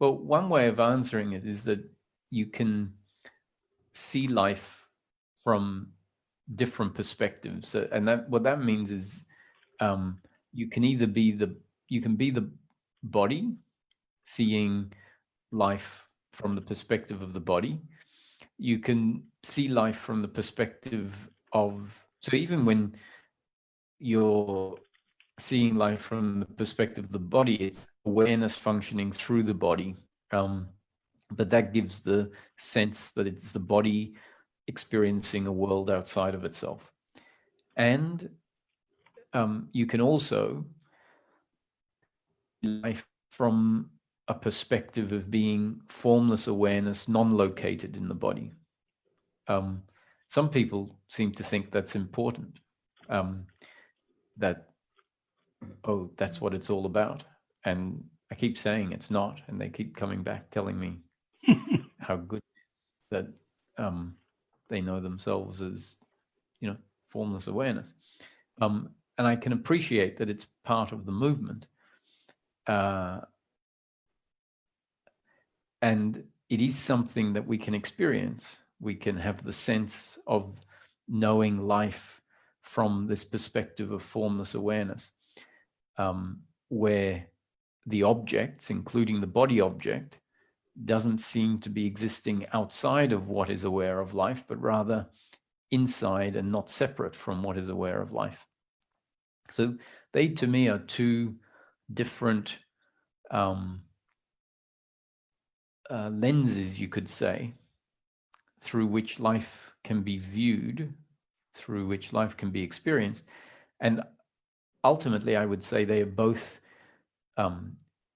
Well, one way of answering it is that you can see life from different perspectives. And that what that means is you can either be the body, seeing life from the perspective of the body. You can see life from the perspective of, so even when you're seeing life from the perspective of the body, it's awareness functioning through the body. But that gives the sense that it's the body experiencing a world outside of itself. And you can also life from a perspective of being formless awareness, non-located in the body. Some people seem to think that's important, that, oh, that's what it's all about. And I keep saying it's not, and they keep coming back telling me how good it is that they know themselves as, formless awareness. And I can appreciate that it's part of the movement. And it is something that we can experience. We can have the sense of knowing life from this perspective of formless awareness, where the objects, including the body object, doesn't seem to be existing outside of what is aware of life, but rather inside and not separate from what is aware of life. So they, to me, are two different lenses, you could say, through which life can be viewed, through which life can be experienced. And ultimately, I would say they are both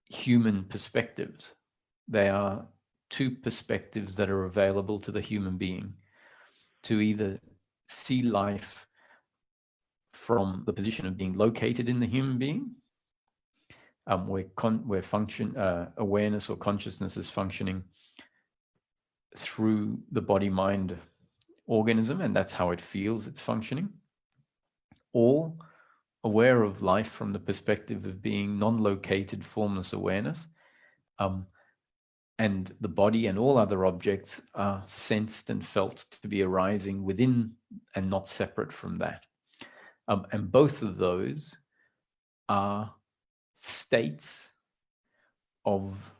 human perspectives. They are two perspectives that are available to the human being, to either see life from the position of being located in the human being, where function awareness or consciousness is functioning through the body-mind organism, and that's how it feels it's functioning, or aware of life from the perspective of being non-located formless awareness, and the body and all other objects are sensed and felt to be arising within and not separate from that. And both of those are states of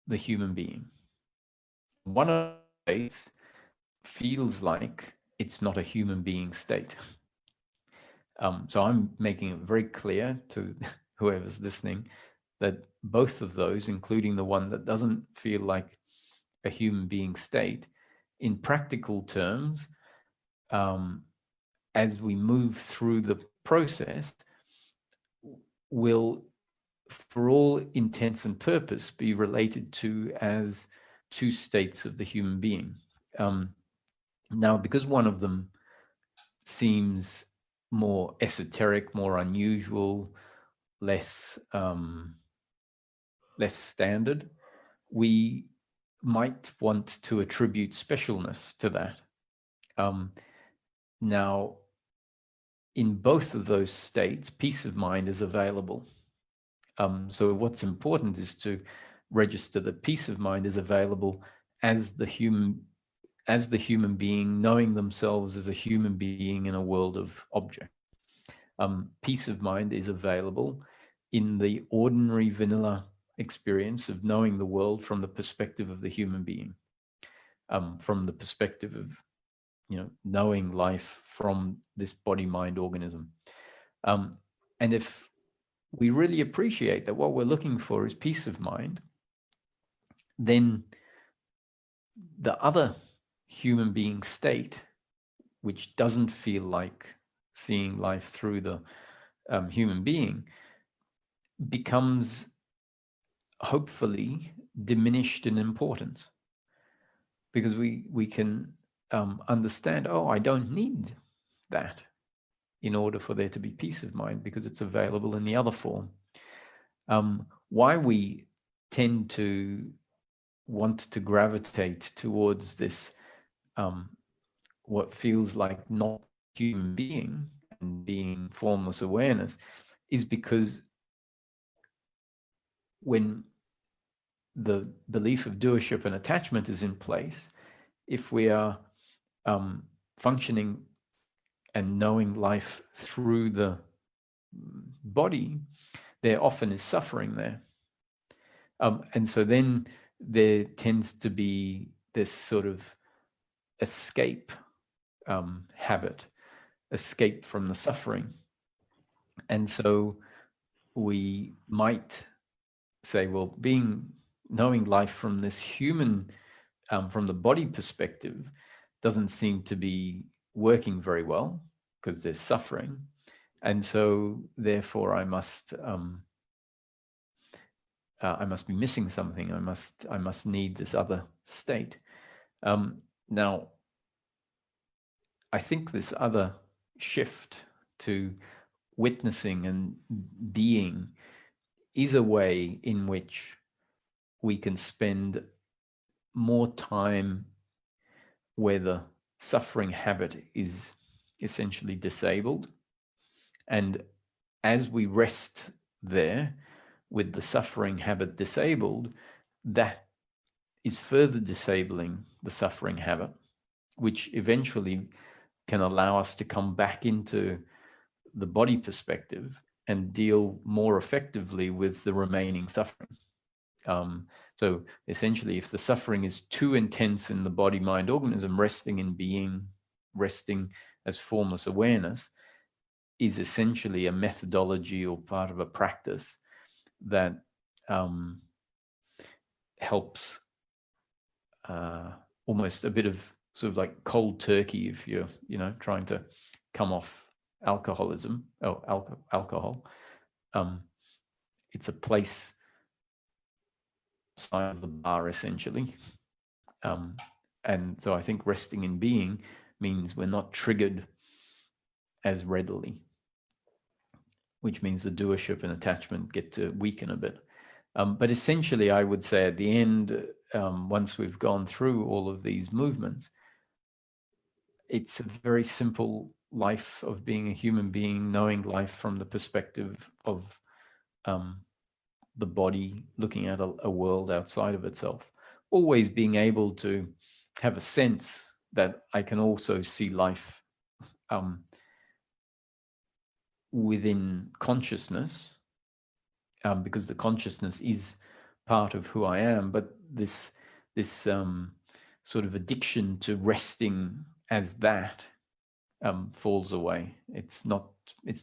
the human being. One of the states feels like it's not a human being state. So I'm making it very clear to whoever's listening that both of those, including the one that doesn't feel like a human being state, in practical terms, as we move through the process, will, for all intents and purpose, be related to as two states of the human being. Now, because one of them seems more esoteric, more unusual, less standard, we might want to attribute specialness to that. Now, in both of those states, peace of mind is available. So what's important is to register that peace of mind is available as the human being knowing themselves as a human being in a world of object. Peace of mind is available in the ordinary vanilla experience of knowing the world from the perspective of the human being, from the perspective of, knowing life from this body-mind organism. And if we really appreciate that what we're looking for is peace of mind, then the other human being state, which doesn't feel like seeing life through the human being, becomes hopefully diminished in importance, because we can understand, oh, I don't need that in order for there to be peace of mind, because it's available in the other form. Why we tend to want to gravitate towards this, what feels like not human being and being formless awareness, is because when the belief of doership and attachment is in place, if we are functioning and knowing life through the body, there often is suffering there. And so then there tends to be this sort of escape habit, escape from the suffering. And so we might say, well, knowing life from this human, from the body perspective, doesn't seem to be working very well because there's suffering. And so therefore I must be missing something. I must need this other state. Now, I think this other shift to witnessing and being is a way in which we can spend more time where the suffering habit is essentially disabled. And as we rest there with the suffering habit disabled, that is further disabling the suffering habit, which eventually can allow us to come back into the body perspective and deal more effectively with the remaining suffering. So essentially, if the suffering is too intense in the body, mind, organism, resting in being, resting as formless awareness is essentially a methodology or part of a practice that helps almost a bit of sort of like cold turkey if you're, trying to come off alcoholism or alcohol. It's a place side of the bar essentially. And so I think resting in being means we're not triggered as readily, which means the doership and attachment get to weaken a bit. But essentially, I would say at the end, once we've gone through all of these movements, it's a very simple life of being a human being, knowing life from the perspective of the body, looking at a world outside of itself, always being able to have a sense that I can also see life within consciousness, because the consciousness is part of who I am. But this sort of addiction to resting as that falls away. It's not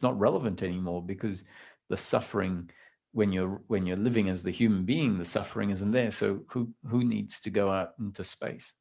relevant anymore, because the suffering, when you're living as the human being, the suffering isn't there. So who needs to go out into space?